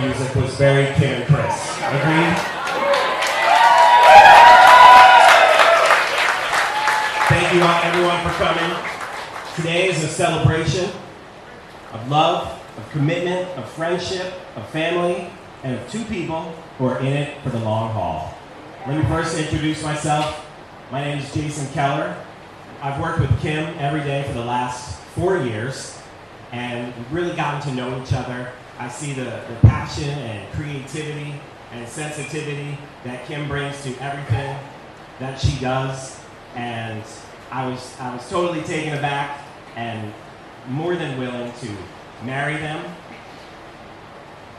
music was very Kim and Chris. Agreed? Thank you everyone for coming. Today is a celebration of love, of commitment, of friendship, of family, and of two people who are in it for the long haul. Let me first introduce myself. My name is Jason Keller. I've worked with Kim every day for the last 4 years, and we've really gotten to know each other. I see the passion and creativity and sensitivity that Kim brings to everything that she does, and I was totally taken aback and more than willing to marry them.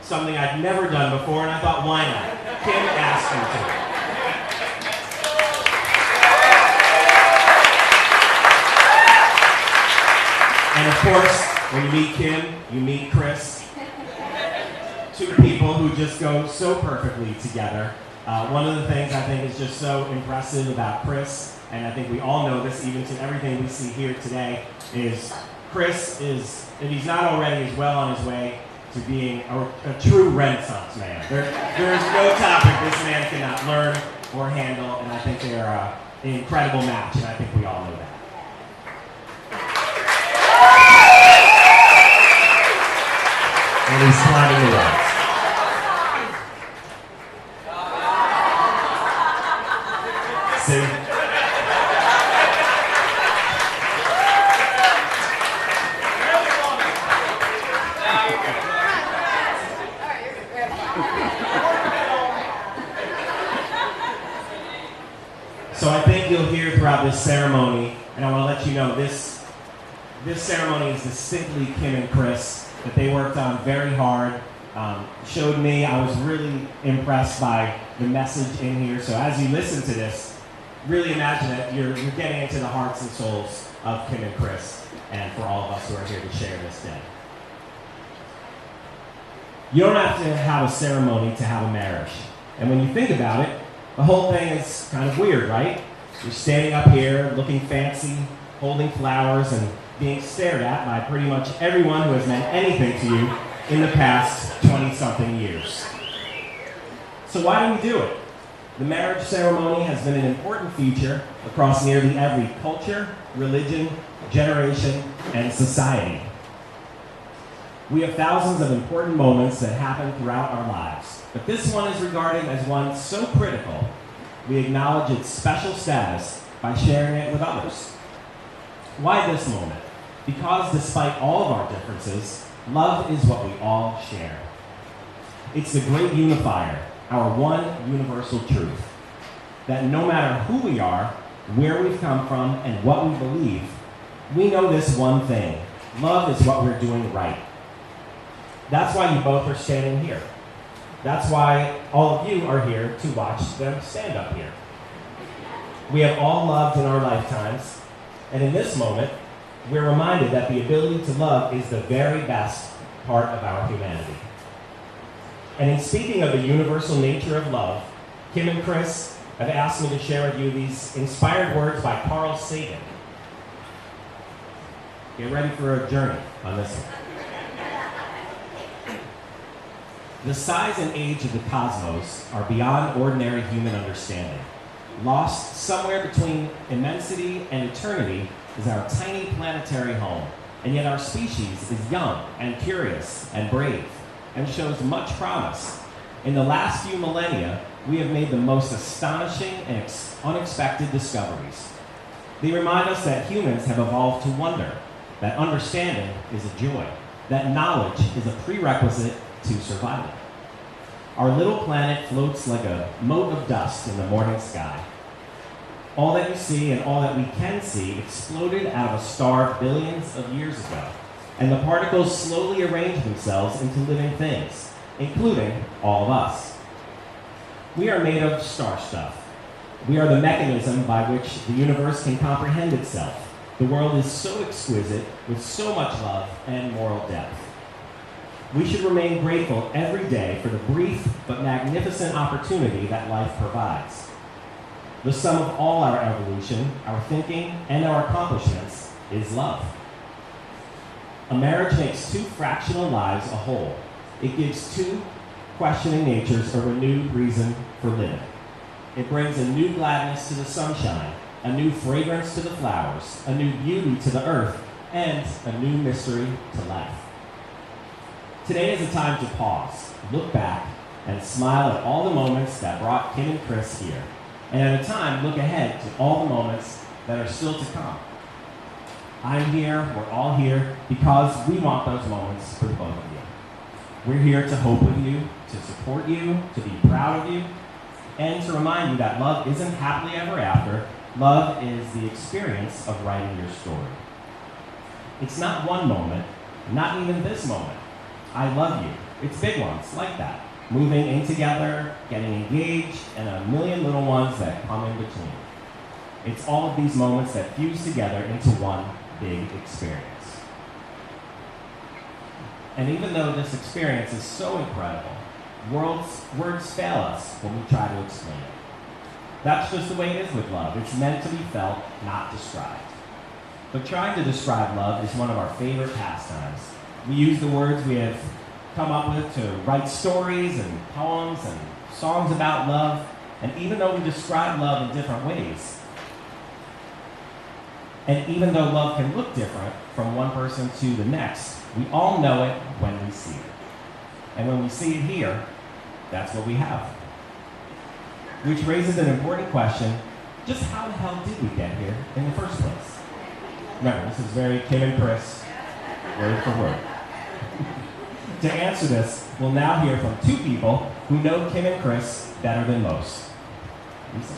Something I'd never done before, and I thought, why not? Kim asked me to. And of course, when you meet Kim, you meet Chris. Two people who just go so perfectly together. One of the things I think is just so impressive about Chris, and I think we all know this even to everything we see here today, is Chris is, if he's not already, is well on his way to being a true Renaissance man. There is no topic this man cannot learn or handle, and I think they are an incredible match, and I think we all know that. And he's climbing the walls. See? So I think you'll hear throughout this ceremony, and I want to let you know this ceremony is distinctly Kim and Chris, that they worked on very hard, showed me. I was really impressed by the message in here. So as you listen to this, really imagine that you're getting into the hearts and souls of Kim and Chris, and for all of us who are here to share this day. You don't have to have a ceremony to have a marriage. And when you think about it, the whole thing is kind of weird, right? You're standing up here, looking fancy, holding flowers, and being stared at by pretty much everyone who has meant anything to you in the past 20-something years. So why do we do it? The marriage ceremony has been an important feature across nearly every culture, religion, generation, and society. We have thousands of important moments that happen throughout our lives, but this one is regarded as one so critical, we acknowledge its special status by sharing it with others. Why this moment? Because despite all of our differences, love is what we all share. It's the great unifier, our one universal truth, that no matter who we are, where we've come from, and what we believe, we know this one thing: love is what we're doing right. That's why you both are standing here. That's why all of you are here to watch them stand up here. We have all loved in our lifetimes, and in this moment, we're reminded that the ability to love is the very best part of our humanity. And in speaking of the universal nature of love, Kim and Chris have asked me to share with you these inspired words by Carl Sagan. Get ready for a journey on this one. The size and age of the cosmos are beyond ordinary human understanding. Lost somewhere between immensity and eternity is our tiny planetary home, and yet our species is young and curious and brave and shows much promise. In the last few millennia, we have made the most astonishing and unexpected discoveries. They remind us that humans have evolved to wonder, that understanding is a joy, that knowledge is a prerequisite to survival. Our little planet floats like a mote of dust in the morning sky. All that you see and all that we can see exploded out of a star billions of years ago, and the particles slowly arrange themselves into living things, including all of us. We are made of star stuff. We are the mechanism by which the universe can comprehend itself. The world is so exquisite, with so much love and moral depth. We should remain grateful every day for the brief but magnificent opportunity that life provides. The sum of all our evolution, our thinking, and our accomplishments is love. A marriage makes two fractional lives a whole. It gives two questioning nature's a renewed reason for living. It brings a new gladness to the sunshine, a new fragrance to the flowers, a new beauty to the earth, and a new mystery to life. Today is a time to pause, look back, and smile at all the moments that brought Kim and Chris here, and at a time look ahead to all the moments that are still to come. I'm here, we're all here, because we want those moments for the both of you. We're here to hope with you, to support you, to be proud of you, and to remind you that love isn't happily ever after. Love is the experience of writing your story. It's not one moment, not even this moment. I love you. It's big ones like that. Moving in together, getting engaged, and a million little ones that come in between. It's all of these moments that fuse together into one big experience. And even though this experience is so incredible, words fail us when we try to explain it. That's just the way it is with love. It's meant to be felt, not described. But trying to describe love is one of our favorite pastimes. We use the words we have come up with to write stories and poems and songs about love. And even though we describe love in different ways, and even though love can look different from one person to the next, we all know it when we see it. And when we see it here, that's what we have. Which raises an important question: just how the hell did we get here in the first place? Remember, this is very Kim and Chris, word for word. To answer this, we'll now hear from two people who know Kim and Chris better than most. Lisa?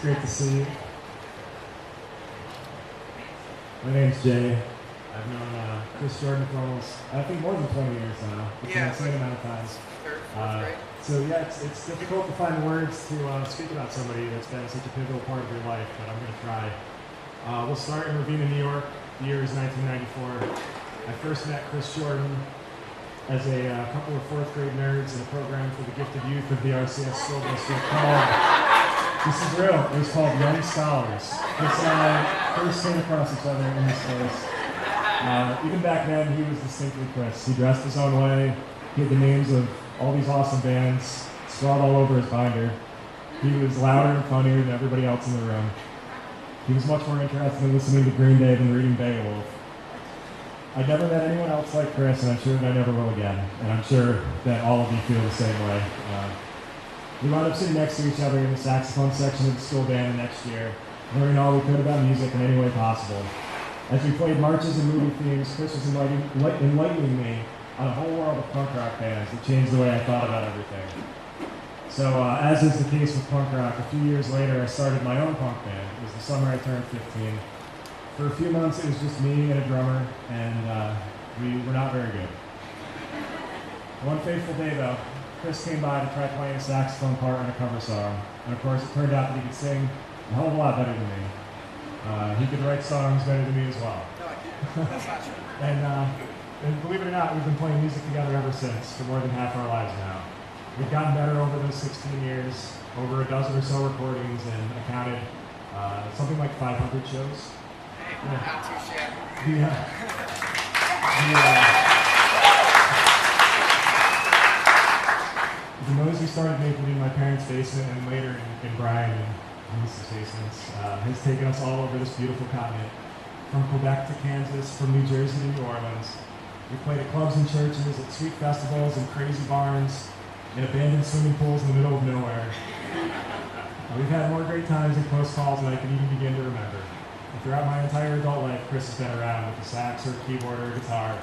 Great to see you. My name's Jay. I've known Chris Jordan for almost, I think, more than 20 years now. Yeah, the same amount of times. Third, fourth grade. So yeah, it's difficult to find words to speak about somebody that's been such a pivotal part of your life, but I'm going to try. We'll start in Ravenna, New York. The year is 1994. I first met Chris Jordan as a couple of fourth grade nerds in a program for the gifted youth of the RCS school district called, this is real, it was called Young Scholars. Chris and I first came across each other in this place. Even back then, he was distinctly Chris. He dressed his own way. He had the names of all these awesome bands scrawled all over his binder. He was louder and funnier than everybody else in the room. He was much more interested in listening to Green Day than reading Beowulf. I never met anyone else like Chris, and I'm sure that I never will again. And I'm sure that all of you feel the same way. We wound up sitting next to each other in the saxophone section of the school band the next year, learning all we could about music in any way possible. As we played marches and movie themes, Chris was enlightening me on a whole world of punk rock bands that changed the way I thought about everything. So, as is the case with punk rock, a few years later I started my own punk band. It was the summer I turned 15. For a few months it was just me and a drummer, and we were not very good. One fateful day though, Chris came by to try playing a saxophone part on a cover song, and of course it turned out that he could sing a hell of a lot better than me. He could write songs better than me as well. No, I can't. That's not true. And believe it or not, we've been playing music together ever since, for more than half our lives now. We've gotten better over those 16 years, over a dozen or so recordings, and accounted something like 500 shows. Hey, not too shabby. The noise we started making in my parents' basement and later in Brian and Lisa's basements has taken us all over this beautiful continent, from Quebec to Kansas, from New Jersey to New Orleans. We played at clubs and churches, at sweet festivals and crazy barns, in abandoned swimming pools in the middle of nowhere. We've had more great times and close calls than I can even begin to remember. And throughout my entire adult life, Chris has been around with a sax or a keyboard or a guitar,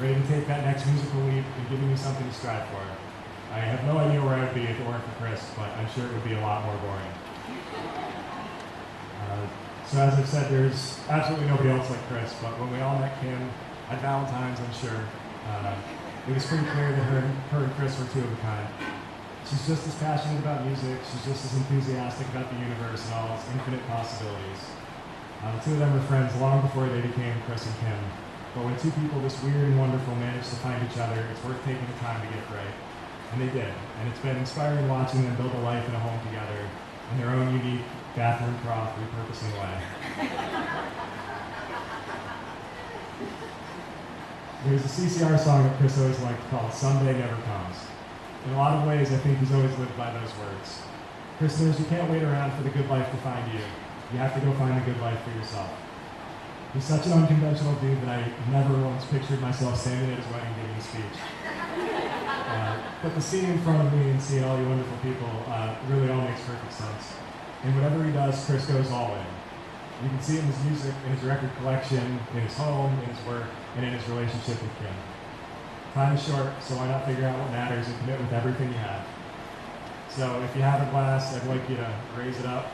ready to take that next musical leap and giving me something to strive for. I have no idea where I would be if it weren't for Chris, but I'm sure it would be a lot more boring. So as I've said, there's absolutely nobody else like Chris, but when we all met Kim at Valentine's, I'm sure, it was pretty clear that her and Chris were two of a kind. She's just as passionate about music, she's just as enthusiastic about the universe and all its infinite possibilities. The two of them were friends long before they became Chris and Kim, but when two people this weird and wonderful manage to find each other, it's worth taking the time to get it right. And they did, and it's been inspiring watching them build a life and a home together in their own unique bathroom trough repurposing way. There's a CCR song that Chris always liked called Someday Never Comes. In a lot of ways, I think he's always lived by those words. Chris knows you can't wait around for the good life to find you. You have to go find the good life for yourself. He's such an unconventional dude that I never once pictured myself standing at his wedding giving a speech. But the scene in front of me and seeing all you wonderful people really all makes perfect sense. And whatever he does, Chris goes all in. You can see it in his music, in his record collection, in his home, in his work, and in his relationship with Kim. Time is short, so why not figure out what matters and commit with everything you have? So if you have a glass, I'd like you to raise it up.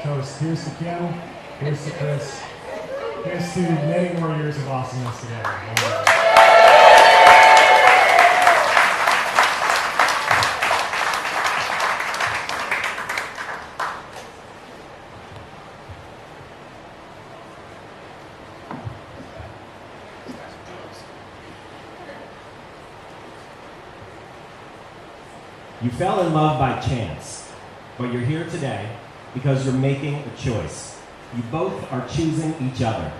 Toast. Here's to Kim, here's to Chris, here's to many more years of awesomeness together. You fell in love by chance, but you're here today because you're making a choice. You both are choosing each other.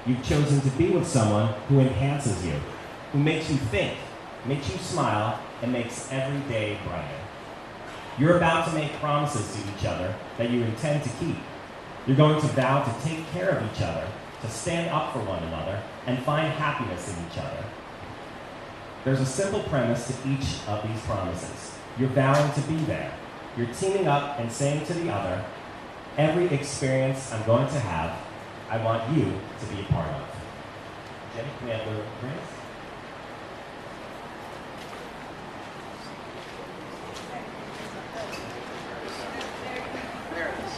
You've chosen to be with someone who enhances you, who makes you think, makes you smile, and makes every day brighter. You're about to make promises to each other that you intend to keep. You're going to vow to take care of each other, to stand up for one another, and find happiness in each other. There's a simple premise to each of these promises. You're vowing to be there. You're teaming up and saying to the other, every experience I'm going to have, I want you to be a part of. Jenny, can we have the rings? There it is.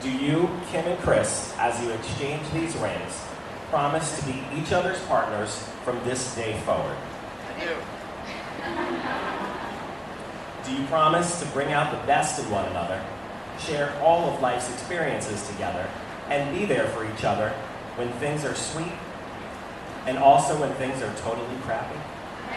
Do you, Kim and Chris, as you exchange these rings, promise to be each other's partners from this day forward? I do. Do you promise to bring out the best in one another, share all of life's experiences together, and be there for each other when things are sweet and also when things are totally crappy? I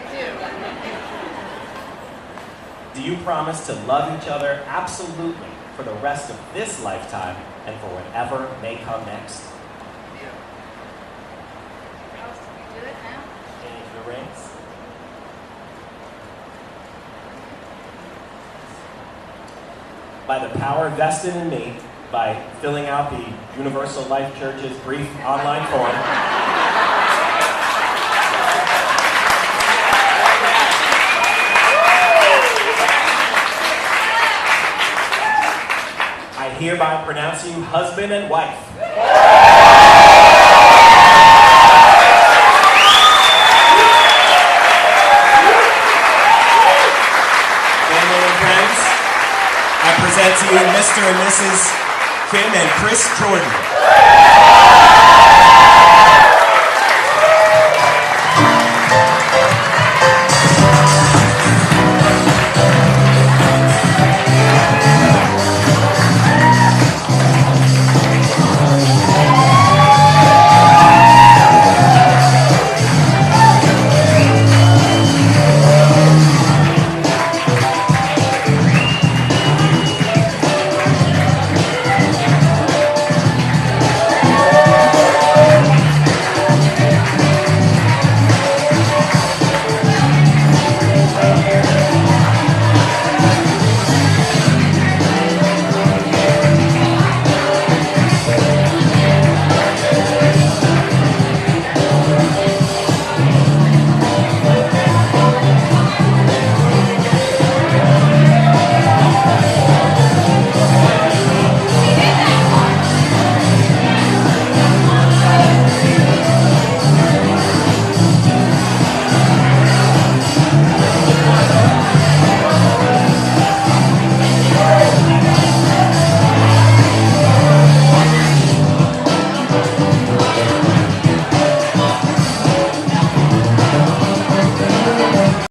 Do you promise to love each other absolutely for the rest of this lifetime and for whatever may come next? do. Can we do it now? Change the rings. By the power vested in me by filling out the Universal Life Church's brief online form. I hereby pronounce you husband and wife. Family and friends, I present to you Mr. and Mrs. Kim and Chris Jordan.